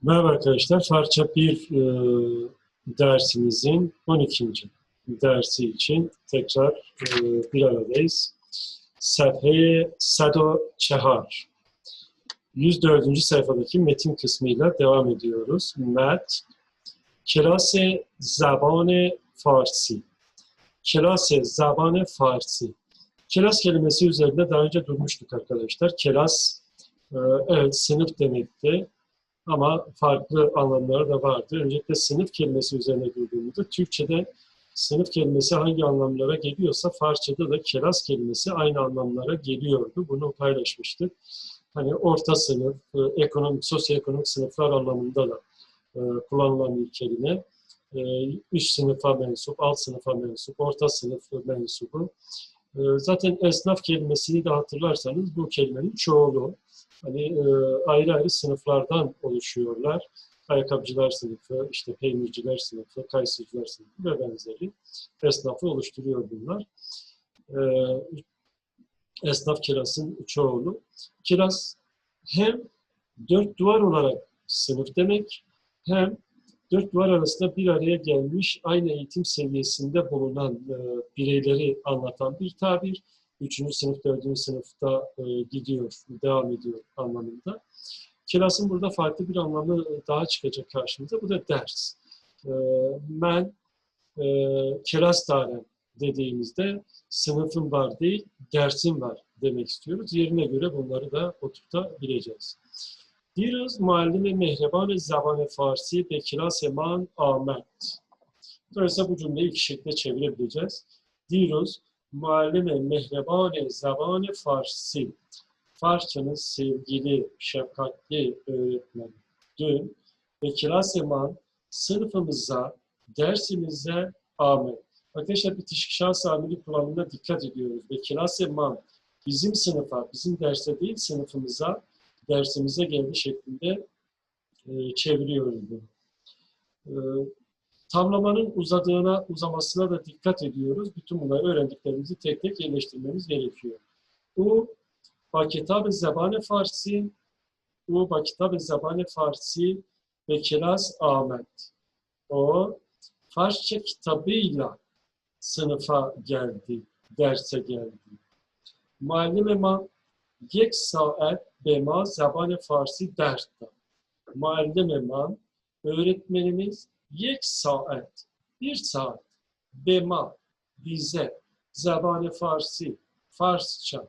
Merhaba arkadaşlar. Farça bir dersimizin 12. dersi için tekrar bir aradayız. Sayfa 104. 104. sayfadaki metin kısmıyla devam ediyoruz. Met, Kilase Zabane Farsi. Kilase Zabane Farsi. Kilas kelimesi üzerinde daha önce durmuştuk arkadaşlar. Kilas, evet, sınıf demekti. Ama farklı anlamları da vardı. Öncelikle sınıf kelimesi üzerine durduğumuzda Türkçe'de sınıf kelimesi hangi anlamlara geliyorsa Farsça'da da kelas kelimesi aynı anlamlara geliyordu. Bunu paylaşmıştık. Hani orta sınıf, ekonomik, sosyoekonomik sınıflar anlamında da kullanılan bir kelime. Üst sınıfa mensup, alt sınıfa mensup, orta sınıf mensubu. Zaten esnaf kelimesini de hatırlarsanız bu kelimenin çoğulu. Hani ayrı ayrı sınıflardan oluşuyorlar. Ayakkabıcılar sınıfı, işte peynirciler sınıfı, kayısıcılar sınıfı ve benzeri esnafı oluşturuyor bunlar. Esnaf kirasın çoğulu. Kiras hem dört duvar olarak sınıf demek, hem dört duvar arasında bir araya gelmiş, aynı eğitim seviyesinde bulunan bireyleri anlatan bir tabir. 3. sınıf, 4. sınıfta gidiyor, devam ediyor anlamında. Kilasın burada farklı bir anlamı daha çıkacak karşımıza. Bu da ders. Ben kilas darem dediğimizde sınıfım var değil, dersim var demek istiyoruz. Yerine göre bunları da oturtabileceğiz. دیروز معلم مهربان زبان فارسی به کلاس من آمد. Dolayısıyla bu cümleyi iki şekilde çevirebileceğiz. Diruz, muallime mehrebane zabane farsi. Farsçanın sevgili, şefkatli öğretmeni. Dün ve kilas-ı man sınıfımıza, dersimize Ahmet. Arkadaşlar bitişik şahıs amili kullanımına dikkat ediyoruz. Ve kilas-ı man bizim sınıfa, bizim derse değil sınıfımıza, dersimize geldi şeklinde çeviriyoruz bunu. Tamlamanın uzamasına da dikkat ediyoruz. Bütün bunları öğrendiklerimizi tek tek yerleştirmemiz gerekiyor. Bu kitab-ı zebane Farsi, bu kitab-ı zebane Farsi ve kilas Ahmet. O Farsça kitabıyla sınıfa geldi, derse geldi. Muallim ma یک saat به ما زبان فارسی درس داد. Muallim man, öğretmenimiz یک saat, bir saat, bema, bize, zabane Farsi, Farsça,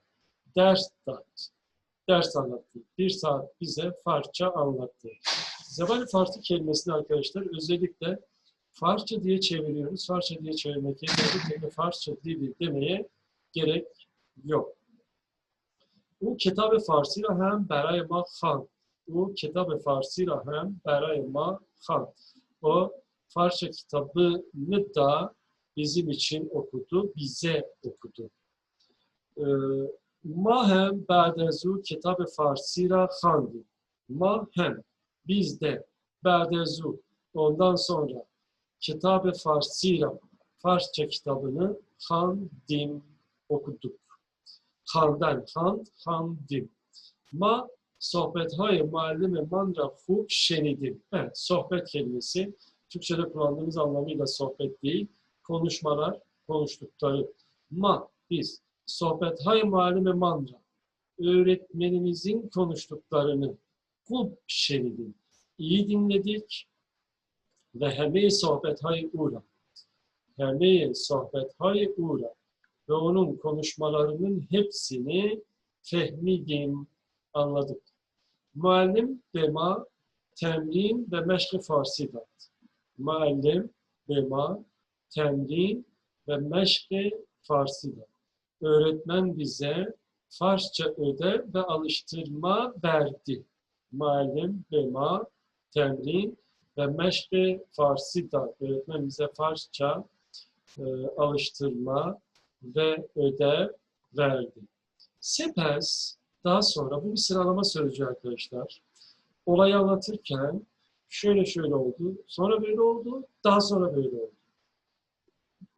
ders anlattı. Bir saat bize Farsça anlattı. Zabane Farsi kelimesini arkadaşlar özellikle Farsça diye çeviriyoruz. Farsça diye çevirmek yerine Farsça dili demeye gerek yok. او کتاب فارسی را هم برای ما خواند. او کتاب فارسی را هم برای ما خواند. O Farsça kitabını da bizim için okudu, bize okudu. Ma hem بعد از او کتاب فارسی را خواندیم. Ma hem biz de بعد از او ondan sonra kitab-ı Farsi ra Farsça kitabını khandim okuduk. Khandan, khandim. Ma sohbethay muallim man ra khub şenidim. Evet, sohbet kelimesi Türkçe'de kullandığımız anlamıyla sohbet değil, konuşmalar, konuştukları. Ma, biz, sohbethay muallim man ra, öğretmenimizin konuştuklarını khub şenidim. İyi dinledik ve heme sohbethay ura. Heme sohbethay ura. Ve onun konuşmalarının hepsini fehmidim, anladık. Muallim bema, temrin ve meşk-i Farsi dağıt. Muallim bema, temrin ve meşk-i Farsi dağıt. Öğretmen bize Farsça ödev ve alıştırma verdi. Muallim bema, temrin ve meşk-i Farsi dağıt. Öğretmen bize Farsça alıştırma ve ödev verdi. Sepes, daha sonra bu bir sıralama sözcüğü arkadaşlar. Olayı anlatırken şöyle oldu, sonra böyle oldu, daha sonra böyle oldu.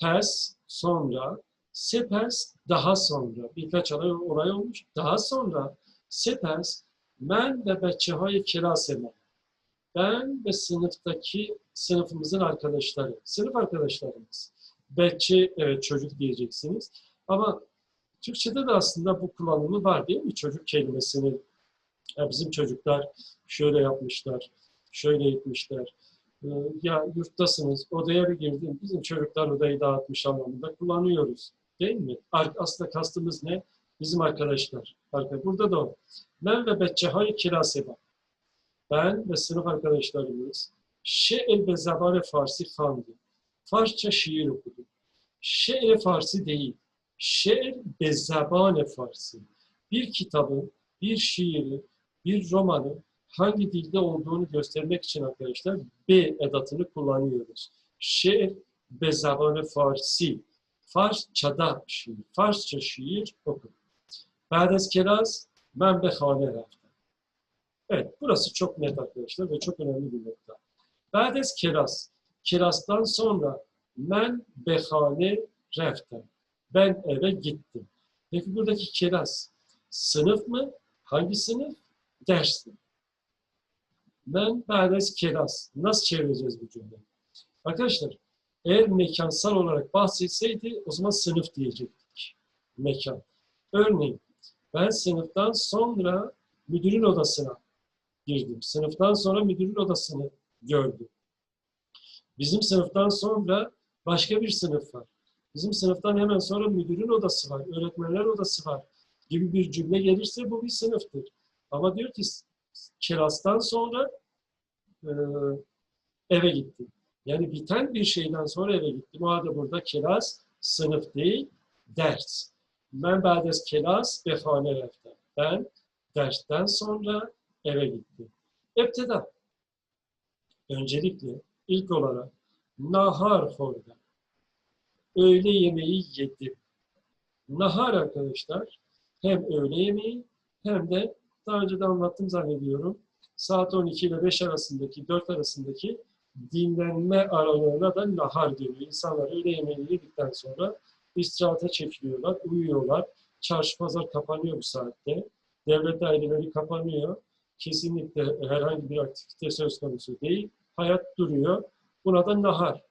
Pes, sonra, sepes, daha sonra. Birkaç olay olmuş. Daha sonra, sepes, men ve beccehay kilaseme. Ben ve sınıfımızın arkadaşları, sınıf arkadaşlarımız. Belki evet çocuk diyeceksiniz. Ama Türkçe'de de aslında bu kullanımı var değil mi? Çocuk kelimesini. Ya bizim çocuklar şöyle yapmışlar, şöyle etmişler. Ya yurttasınız, odaya bir girdim, bizim çocuklar odayı dağıtmış anlamında kullanıyoruz. Değil mi? Aslında kastımız ne? Bizim arkadaşlar. Burada da o. Ben ve beccehay kilaseba. Ben ve sınıf arkadaşlarımız şe'el be zabane Farsi handı. Farsça şiir okuduk. Şe'er Farsi değil. Şe'er be zabane Farsi. Bir kitabın, bir şiiri, bir romanı hangi dilde olduğunu göstermek için arkadaşlar B edatını kullanıyoruz. Şe'er be zabane Farsi. Farsçada şiir. Farsça şiir okuduk. Ba'd ez kelas ben be khane raftem. Evet, burası çok net arkadaşlar ve çok önemli bir nokta. Ba'd ez kelas. Kelastan sonra men be khane raftem. Ben eve gittim. Peki buradaki kelas sınıf mı? Hangi sınıf? Ders mi? Men ba'd ez kelas. Nasıl çevireceğiz bu cümleyi? Arkadaşlar, eğer mekansal olarak bahsetseydi o zaman sınıf diyecektik. Mekan. Örneğin, ben sınıftan sonra müdürün odasına girdim. Sınıftan sonra müdürün odasını gördüm. Bizim sınıftan sonra başka bir sınıf var. Bizim sınıftan hemen sonra müdürün odası var, öğretmenler odası var gibi bir cümle gelirse bu bir sınıftır. Ama diyor ki kirastan sonra eve gittim. Yani biten bir şeyden sonra eve gittim. O halde burada kiras sınıf değil, ders. Ben ba'des kelas ve hane reftem. Ben dersten sonra eve gittim. Ebteda. Öncelikle ilk olarak nahar horda. Öğle yemeği yedim. Nahar arkadaşlar hem öğle yemeği hem de daha önce de anlattım zannediyorum. Saat 12 ile 5 arasındaki, 4 arasındaki dinlenme aralığına da nahar deniyor. İnsanlar öğle yemeği yedikten sonra istirahata çekiliyorlar, uyuyorlar. Çarşı pazar kapanıyor bu saatte. Devlet daireleri kapanıyor. Kesinlikle herhangi bir aktivite söz konusu değil. Hayat duruyor. Buna da nahar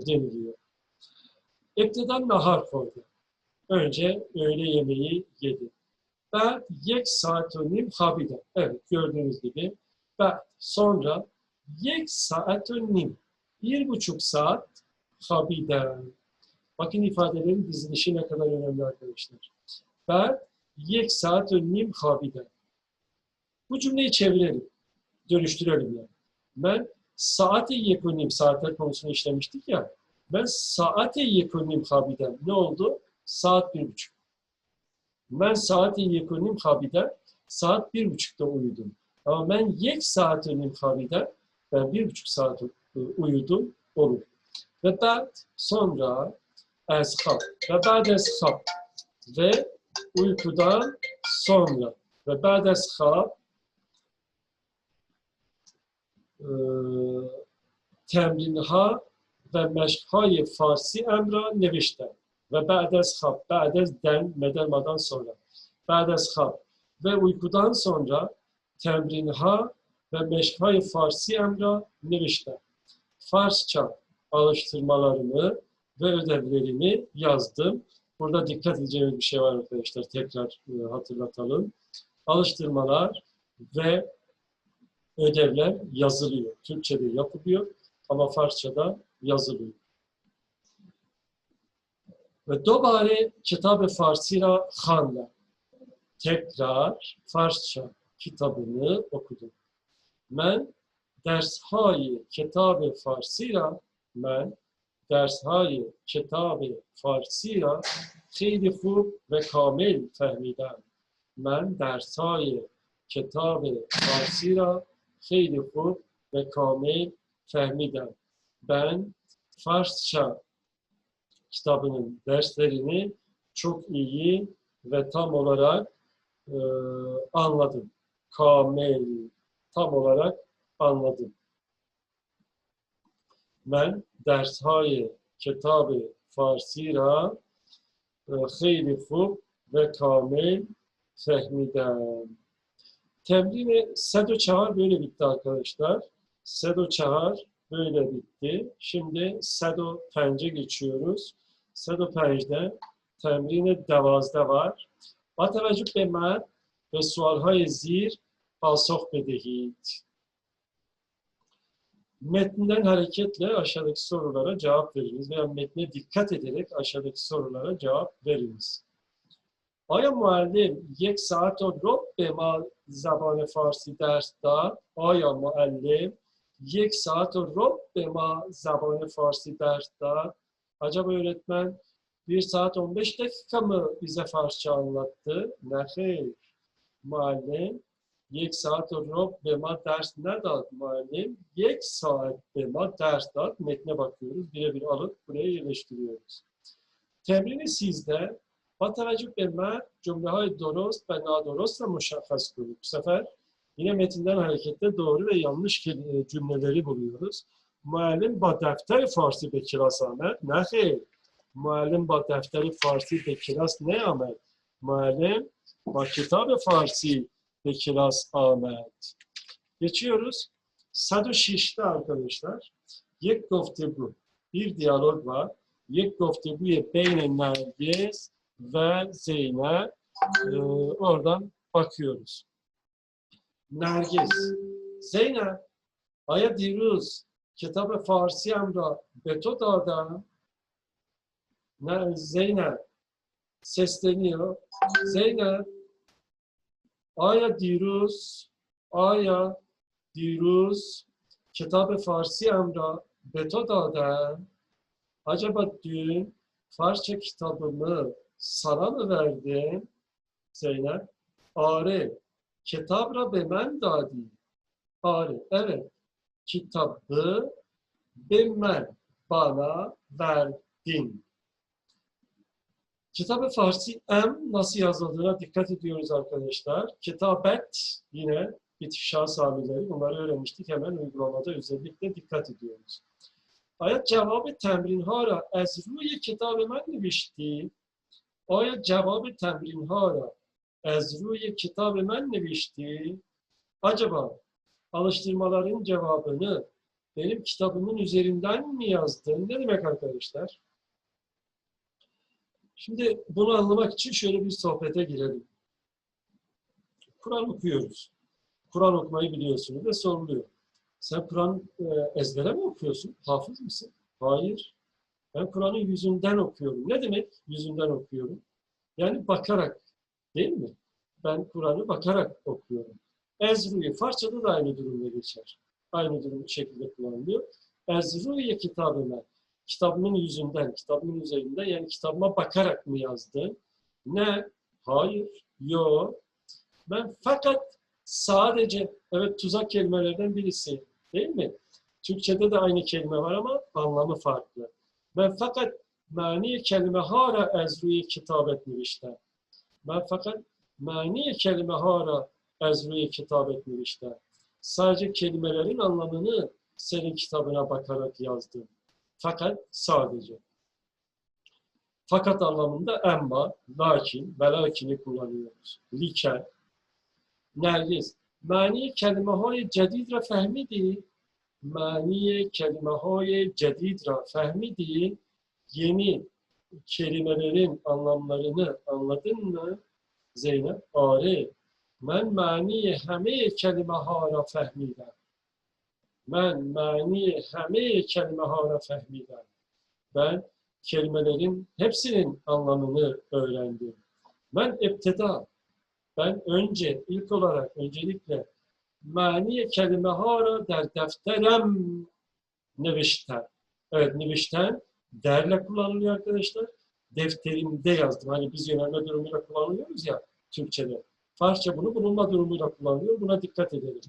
deniliyor. Ebteden nahar koydu. Önce öğle yemeği yedi. Ben yek saatonim habide. Evet gördüğünüz gibi. Ben sonra yek saatonim. 1,5 saat habide. Bakın ifadelerin dizilişi ne kadar önemli arkadaşlar. Ben yek saatonim habide. Bu cümleyi çevirelim. Dönüştürelim yani. Ben saati yekonim, saatler konusunu işlemiştik ya. Ben saati yekonim habide. Ne oldu? Saat 1,5. Ben saati yekonim habide. Saat 1,5'da uyudum. Ama ben yek saatonim habide. Ben 1,5 saat uyudum. Olur. Ve ben sonra eshab. Ve ben eshab. Ve uykudan sonra. Ve ben eshab temrinha ve meşkhay Farsi emra niviştem. Ve ba'des hab, ba'des den, medelmadan sonra. Ba'des hab ve uykudan sonra temrinha ve meşkhay Farsi emra niviştem. Farsça alıştırmalarımı ve ödevlerimi yazdım. Burada dikkat edeceğimiz bir şey var arkadaşlar. Tekrar hatırlatalım. Alıştırmalar ve ödevler yazılıyor. Türkçe'de yapılıyor ama Farsça'da yazılıyor. Ve dobare kitab-ı Farsi'ra xanda. Tekrar Farsça kitabını okudum. Ben dershay kitab-ı Farsi'ra خیلی خوب و کامل فهمیدم. من درسهای کتاب فارسی را خیلی خوب ve kamil fehmiden. Ben Farsça kitabının derslerini çok iyi ve tam olarak anladım. Kamil, tam olarak anladım. Ben dershay kitab-ı Farsi ra خیلی خوب ve kamil fehmiden. Temrini Sedo Çağar böyle bitti arkadaşlar. Sedo Çağar böyle bitti. Şimdi Sedo Pence geçiyoruz. Sedo Pence'de temrini 12 var. با توجه به متن به سوالهای زیر پاسخ بدهید. Metninden hareketle aşağıdaki sorulara cevap veriniz veya metne dikkat ederek aşağıdaki sorulara cevap veriniz. آیا معلم 1 ساعت و ربع به ما زبان فارسی درس داد؟ آیا معلم 1 ساعت و ربع به ما زبان فارسی درس داد? Acaba öğretmen 1 saat 15 dakika mı bize Farsça anlattı? Ne hayır. Muallim 1 saat و ربع به ما درس نداد. Muallim 1 saat به ما درس داد. Metne bakıyoruz. Birebir alıp buraya yerleştiriyoruz. Temrini sizde با توجه به متن cümleهای درست و نادرست را مشخص کنید. Bu sefer yine metinden hareketle doğru ve yanlış cümleleri buluyoruz. Muallim با دفتر فارسی به کلاس آمد. نه خیر. معلم با دفتر فارسی به کلاس نیامد. معلم با کتاب فارسی به کلاس آمد. Geçiyoruz. 106'te arkadaşlar. یک گفتگو. Bir diyalog var. یک گفتگوی بین نرگس ve Zeynep. Oradan bakıyoruz. Nergis. Zeynep, آیا دیروز کتاب فارسی هم را به تو دادم؟ نه Zeynep sesleniyor. Zeynep, آیا دیروز کتاب فارسی هم را به تو دادم؟ Acaba dün Farsça kitabımı sana mı verdin? Zeynep, آره کتاب را به من دادی. آره, evet. Kitabı به من, bana verdin. Kitabı Farsi nasıl yazıldığına dikkat ediyoruz arkadaşlar. Kitabet yine bitişik şahıs amirleri. Bunları öğrenmiştik. Hemen uygulamada özellikle dikkat ediyoruz. آیا جواب تمرین ها را از روی کتاب من نوشتی؟ آیا جواب تمرین ها را از روی کتاب من نوشتی? Acaba alıştırmaların cevabını benim kitabımın üzerinden mi yazdın? Ne demek arkadaşlar? Şimdi bunu anlamak için şöyle bir sohbete girelim. Kur'an okuyoruz. Kur'an okumayı biliyorsunuz ve soruluyor. Sen Kur'an ezbere mi okuyorsun? Hafız mısın? Hayır. Ben Kur'an'ı yüzünden okuyorum. Ne demek yüzünden okuyorum? Yani bakarak, değil mi? Ben Kur'an'ı bakarak okuyorum. Ezru'yu, Farsçada da aynı durumda geçer. Aynı durum şekilde kullanılıyor. Ezru'yu kitabıma, kitabımın yüzünden, kitabımın üzerinden, yani kitabıma bakarak mı yazdın? Ne? Hayır. Yok. Ben fakat sadece, evet tuzak kelimelerden birisi, değil mi? Türkçede de aynı kelime var ama anlamı farklı. Ben fakat mani kelime hara ez ruy kitabet niviştem. Ben fakat mani kelime hara ez ruy kitabet niviştem. Sadece kelimelerin anlamını senin kitabına bakarak yazdım. Fakat sadece. Fakat anlamında emma, lakin, velakini kullanıyoruz. Liken, nergiz. Mani kelimeهای جدید را فهمیدی؟ Mani kelimeهای جدید را فهمیدی? Yeni kelimelerin anlamlarını anladın mı? Zeynep, آره. من معنی همه کلمه ها را فهمیدم. من معنی همه کلمه ها را فهمیدم. Ben kelimelerin hepsinin anlamını öğrendim. Ben ابتدا, ben önce, ilk olarak, öncelikle mani kelime-ha ra der defterem nivişten. Evet, nivişten derle kullanılıyor arkadaşlar. Defterimde yazdım. Hani biz yönelme durumuyla kullanıyoruz ya Türkçe'de. Farsça bunu bulunma durumuyla kullanılıyor. Buna dikkat edelim.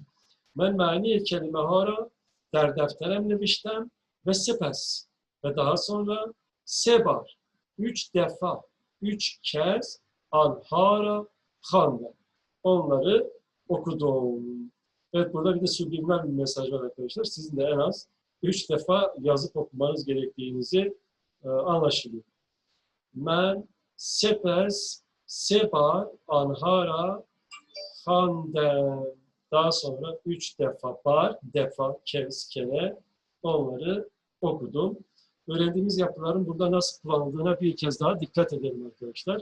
Ben mani kelime-ha ra der defterem niviştem ve sepes. Ve daha sonra sebar. 3 defa, 3 kez anhara hanım. Onları okudum. Evet, burada bir de subliminal bir mesaj var arkadaşlar. Sizin de en az 3 defa yazıp okumanız gerektiğinizi anlaşılıyor. Men sepes sebar anhara خواندم. Daha sonra 3 defa, kere onları okudum. Öğrendiğimiz yapıların burada nasıl kullanıldığına bir kez daha dikkat edelim arkadaşlar.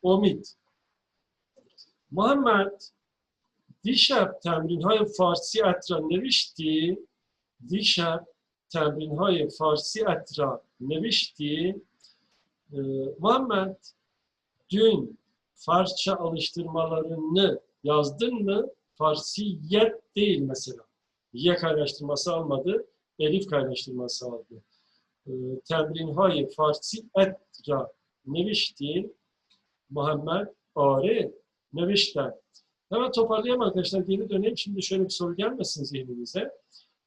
Omid. Muhammed دیشب تمرین‌های فارسی ات را نوشتی؟ دیشب تمرین‌های فارسی ات را نوشتی؟ Muhammed, dün Farsça alıştırmalarını yazdın mı? Farsiyet değil mesela. Ye kaynaştırması almadı, elif kaynaştırması aldı. Temrinhay Farsi et ra nevişti. Muhammed are nevişten. Hemen toparlayalım arkadaşlar. Geri dönelim. Şimdi şöyle bir soru gelmesin zihninize.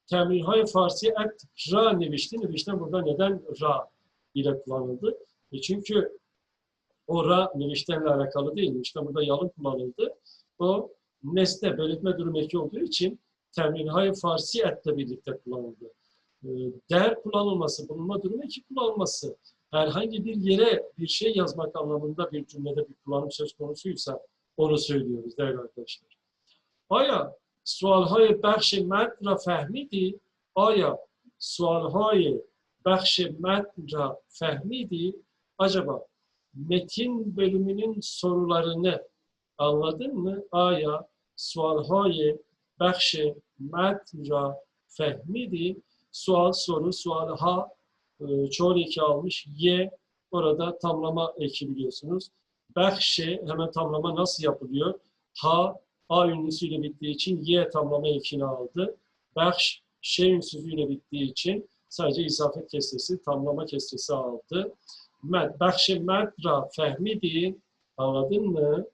Temrinhay Farsi et ra nevişti. Nevişten burada neden ra ile kullanıldı? Çünkü o ra neviştenle alakalı değil. Nevişten burada yalın kullanıldı. O nesne, belirtme durum eki olduğu için temrinhay Farsi etle birlikte kullanıldı. Değer kullanılması, bulunma durumu eki kullanılması, herhangi bir yere bir şey yazmak anlamında bir cümlede bir kullanım söz konusuysa onu söylüyoruz değerli arkadaşlar. Aya sualhay bakhsh matn ra fahmidi? Aya sualhay bakhsh matn ra fahmidi? Acaba metin bölümünün sorularını anladın mı? Aya sualhay bakhsh matn ra fahmidi? Sual, soru, sual ha çoğul eki almış. Ye orada tamlama eki biliyorsunuz. Bakhşe hemen tamlama nasıl yapılıyor? Ha a ünlüsüyle bittiği için ye tamlama ekini aldı. Bakhş şe ünsüzüyle bittiği için sadece izafet kesresi, tamlama kesresi aldı. Bakhşe medra fehmidi, anladın mı?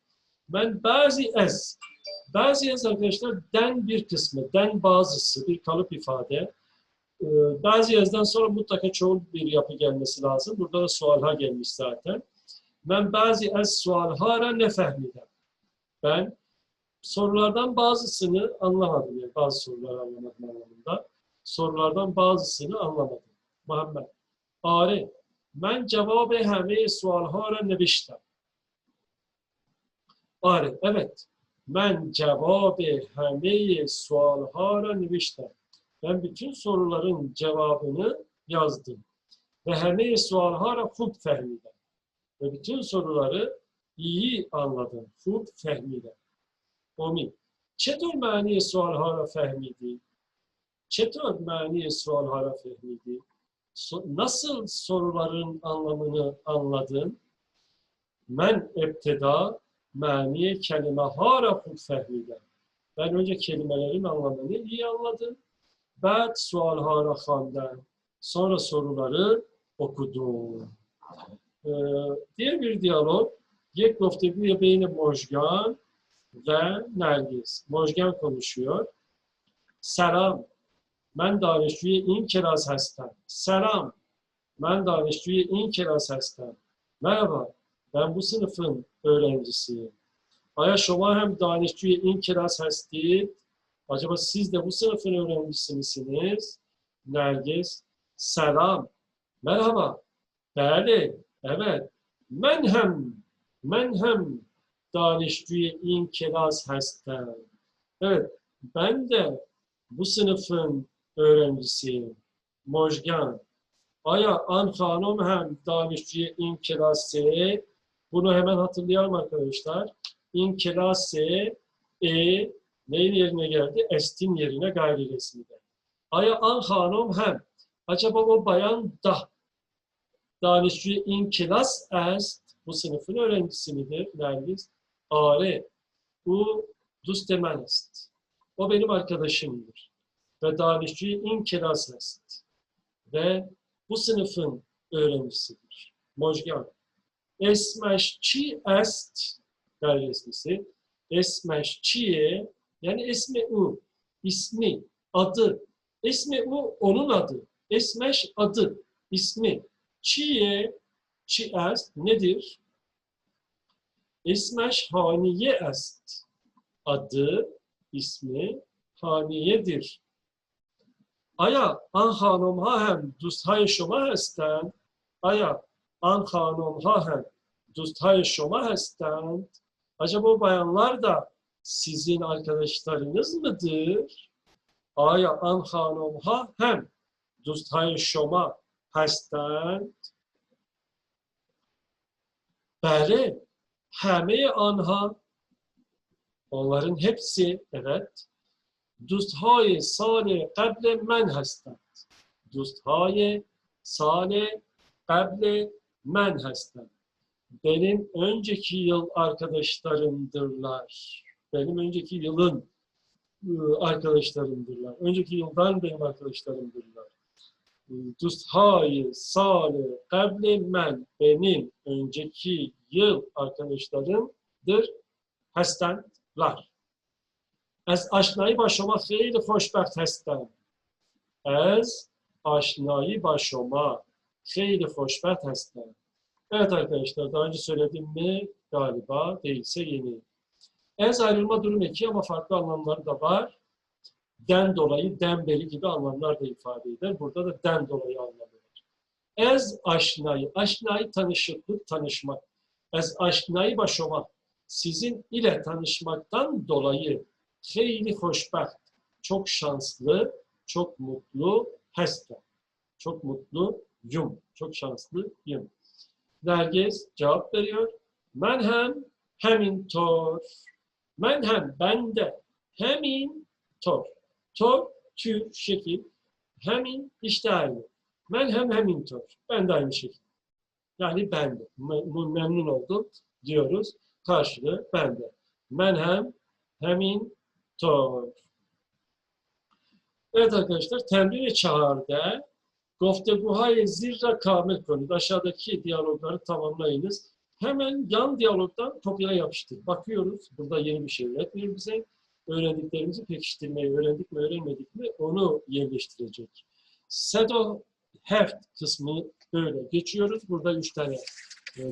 Ben bazı ez arkadaşlar den bir kısmı, den bazısı bir kalıp ifade. Bazı yazdan sonra mutlaka çoğul bir yapı gelmesi lazım. Burada da sualha gelmiş zaten. Ben bazı ez sualhara ne fehmidem. Ben sorulardan bazısını anlamadım. Yani bazı soruları anlamadım anlamında. Sorulardan bazısını anlamadım. Muhammed. Are. Ben cevabı heme sualhara neviştem. Are. Evet. Ben cevabı heme sualhara neviştem. Ben bütün soruların cevabını yazdım. Ve heme sualhara khub fehmidem. Ve bütün soruları iyi anladım. Khub fehmidem. Omi. Çetor mani sualhara fehmidi? Çetor mani sualhara fehmidi? Nasıl soruların anlamını anladın? Men ebteda mani kelimehara khub fehmidem. Ben önce kelimelerin anlamını iyi anladım. Ba'd sualhara khwandem. Sonra soruları okudum. Diğer bir diyalog. Yek gofteguye beyni Mojgan ve Nergis. Mojgan konuşuyor. Selam. Ben danışçuya in kelas hastem. Selam. Ben danışçuya in kelas hastem. Merhaba. Ben bu sınıfın öğrencisiyim. Aya şoma hem danışçuya in kelas hastid. Acaba siz de bu sınıfın öğrencisi misiniz? Nergis. Selam. Merhaba. Bəli. Evet. Men hem danışçuya in kelas hastem. Evet. Ben de bu sınıfın öğrencisiyim. Mojgan. Aya an hanım hem danışçuya in kelase. Bunu hemen hatırlayalım arkadaşlar. İn kelase neyin yerine geldi? Estin yerine gayri resmide. Aya an hanım hem. Acaba o bayan da danışçuya in kelas est. Bu sınıfın öğrencisi midir? Nergis. Are. Bu dustemen est. O benim arkadaşımdır. Ve danışçuya in kelas est. Ve bu sınıfın öğrencisidir. Mojgan. Esmeşçi est gayri resmisi. Esmeşçiye yani esme-u ismi, adı. Esme-u onun adı. Esmeş adı, ismi. Çiye, çi est nedir? Esmeş haniye est. Adı, ismi haniyedir. Aya an hanım ha hem dosthay şoma hastند. Aya an hanım ha hem dosthay şoma hastند. Acaba o bayanlar da sizin arkadaşlarınız mıdır؟ آیا آن خانم‌ها هم دوست‌های شما هستند؟ بله، همه آنها، onların hepsi, evet, دوست‌های سال قبل من هستند. دوست‌های سال قبل من هستند. Benim önceki yıl arkadaşlarımdırlar. Benim önceki yılın arkadaşlarımdırlar. Önceki yıldan benim arkadaşlarımdırlar. دوست‌های سال قبل من, benim önceki yıl arkadaşlarımdır, هستندlar. از آشنایی با شما خیلی خوشبخت هستم. از آشنایی با شما خیلی خوشبخت هستم. Evet arkadaşlar, daha önce söyledim mi? Galiba, değilse yeni. Ez ayrılma durum eki ama farklı anlamları da var. Den dolayı, den beri gibi anlamlar da ifade eder. Burada da den dolayı anlamı var. Ez aşnayı, aşnayı tanışıklık, tanışmak. Ez aşnayı başoma, sizin ile tanışmaktan dolayı kheyli hoşbaht, çok şanslı, çok mutlu, hestem, çok mutluyum, çok şanslıyım. Nergis cevap veriyor. Men hem hemintor. Men hem, ben de. Hemintor. Tor, tür, şekil. Hemin, işte aynı. Men hem hemintor. Ben de aynı şekil. Yani ben de. Memnun oldum diyoruz. Karşılığı ben de. Men hem hemintor. Evet arkadaşlar, temrin çağrıda گفتگوهای زیر را کامل کنید. Aşağıdaki diyalogları tamamlayınız. Hemen yan diyalogdan kopyala yapıştır. Bakıyoruz. Burada yeni bir şey öğretmiyor bize. Öğrendiklerimizi pekiştirmeyi öğrendik mi, öğrenmedik mi onu yerleştirecek. Sedo heft kısmı böyle geçiyoruz. Burada 3 tane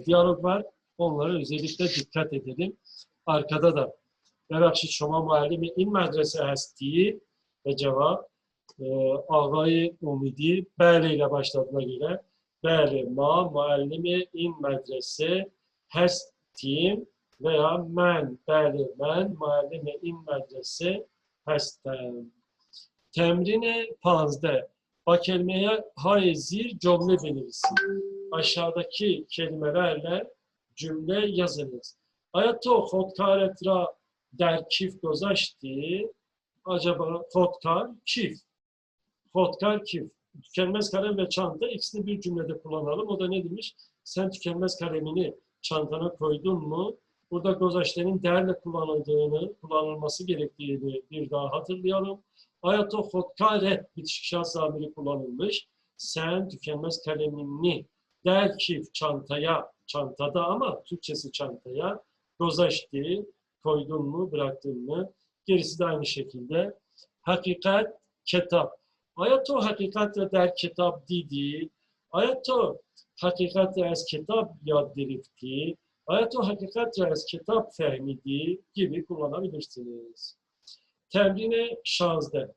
diyalog var. Onlara özellikle dikkat edelim. Arkada da ببخشید شما معلم این مدرسه هستی ve cevap آقای امیدی بله ile başladığına göre بله ما معلم این مدرسه هستیم veya من بله من معلم این مدرسه هستم. Temrine 15. Ba kelimeye hay zir cümle belirsin. Aşağıdaki kelimelerle cümle yazınız. آیا تو خودکارت را در کیف گذاشتی؟ Acaba خودکار کیف. Hodkar kif. Tükenmez kalem ve çanta ikisini bir cümlede kullanalım. O da ne demiş? Sen tükenmez kalemini çantana koydun mu? Burada gozaştenin değerle kullanılması gerektiğini bir daha hatırlayalım. Ayato hodkare bitişik şahıs zamiri kullanılmış. Sen tükenmez kalemini der kif çantaya, çantada ama Türkçesi çantaya gozaşti, koydun mu, bıraktın mı? Gerisi de aynı şekilde. Hakikat, kitap. آیا تو حقیقت را در کتاب دیدی؟ آیا تو حقیقت را از کتاب یاد گرفتی؟ آیا تو حقیقت را از کتاب فهمیدی؟ gibi kullanabilirsiniz. Temrine 16.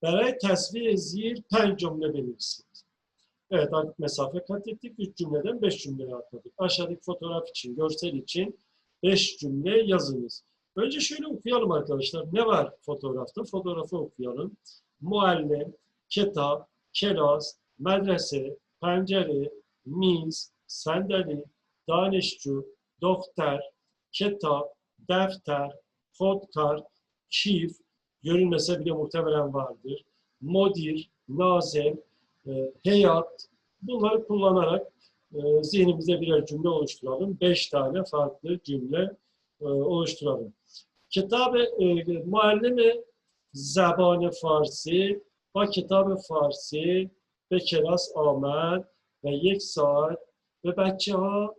برای تصویر زیر 5 cümle belirsin. Evet, artık mesafe kat ettik. 3 cümleden 5 cümleye atladık. Aşağıdaki fotoğraf için, görsel için 5 cümle yazınız. Önce şöyle okuyalım arkadaşlar. Ne var fotoğrafta? Fotoğrafı okuyalım. Muallim, kitap, kelas, medrese, pencere, miz, sandalye, danışçu, doktor, kitap, defter, hodkar, kif, görünmese bile muhtemelen vardır. Mudir, nazım, heyat, bunları kullanarak zihnimize birer cümle oluşturalım. 5 tane farklı cümle oluşturalım. Kitab-ı muallimi زبان فارسی با کتاب فارسی به کلاس آمد و 1 saat ve بچه‌ها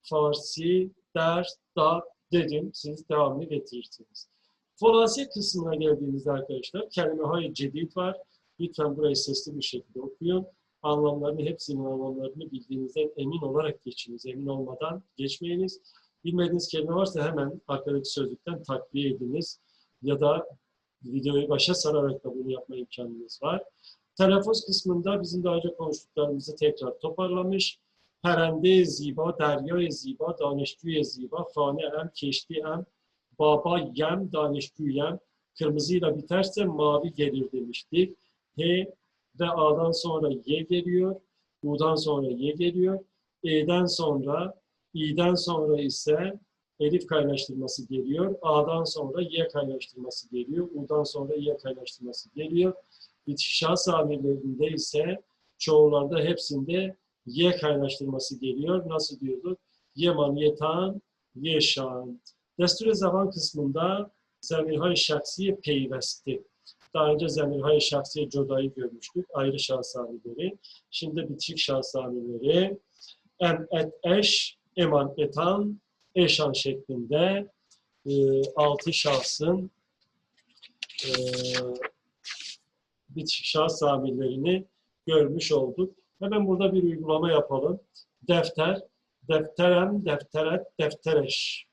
فارسی ders dağıt dedim. Siz devamını getirirsiniz. Folasi kısmına geldiğimizde arkadaşlar kelime-hay cedid var. Lütfen burayı sesli bir şekilde okuyun. Anlamlarını, hepsinin anlamlarını bildiğinizden emin olarak geçiniz. Emin olmadan geçmeyiniz. Bilmediğiniz kelime varsa hemen arkadaki sözlükten takviye ediniz. Ya da videoyu başa sararak da bunu yapma imkanınız var. Telaffuz kısmında bizim daha önce konuştuklarımızı tekrar toparlamış. Perende ziba, deryay ziba, danışçuy ziba, khane em, keşti em, Baba, yem, danışgüyem. Kırmızıyla biterse mavi gelir demiştik. H ve A'dan sonra Y geliyor. U'dan sonra Y geliyor. E'den sonra, İ'den sonra ise elif kaynaştırması geliyor. A'dan sonra Y kaynaştırması geliyor. U'dan sonra Y kaynaştırması geliyor. Bitişik şahıs amirlerinde ise çoğularda hepsinde Y kaynaştırması geliyor. Nasıl diyorduk? Yeman, yetan, yeşan. Destur-i zaman kısmında zemirhay şahsiye peyvesti. Daha önce zemirhay şahsiye codayı görmüştük. Ayrı şahıs amirleri. Şimdi bitişik şahıs amirleri. Em, et, eş, eman, etan, eşan şeklinde 6 şahsın bitişik şahıs amirlerini görmüş olduk. Hemen burada bir uygulama yapalım. Defter, defterem, defteret, deftereş.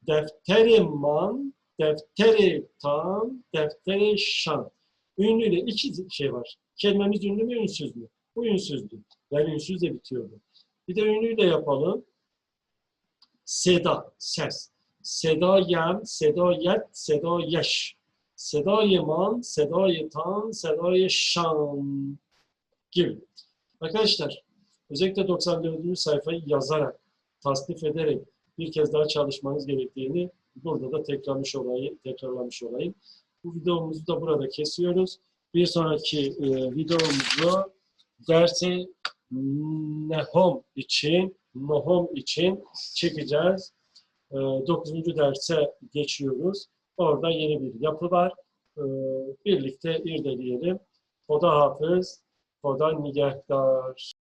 Defteriman, defteri tam, defteri şan. Ünlüyle iki şey var. Kelimemiz ünlü mü, ünsüz mü? Bu ünsüzdü. Yani ünsüzle bitiyordu. Bir de ünlüyle yapalım. Seda, ses. Seda yem, seda yet, seda yeş. Seda yeman, seda yetan, seda yeşan gibi. Arkadaşlar, özellikle 94. sayfayı yazarak, tasnif ederek bir kez daha çalışmanız gerektiğini burada da tekrarlamış olayım. Bu videomuzu da burada kesiyoruz. Bir sonraki videomuzu dersi Nohum için çekeceğiz. 9. derse geçiyoruz. Orada yeni bir yapı var. Birlikte irdeleyelim. Hoda hafız, Hoda nigehtar.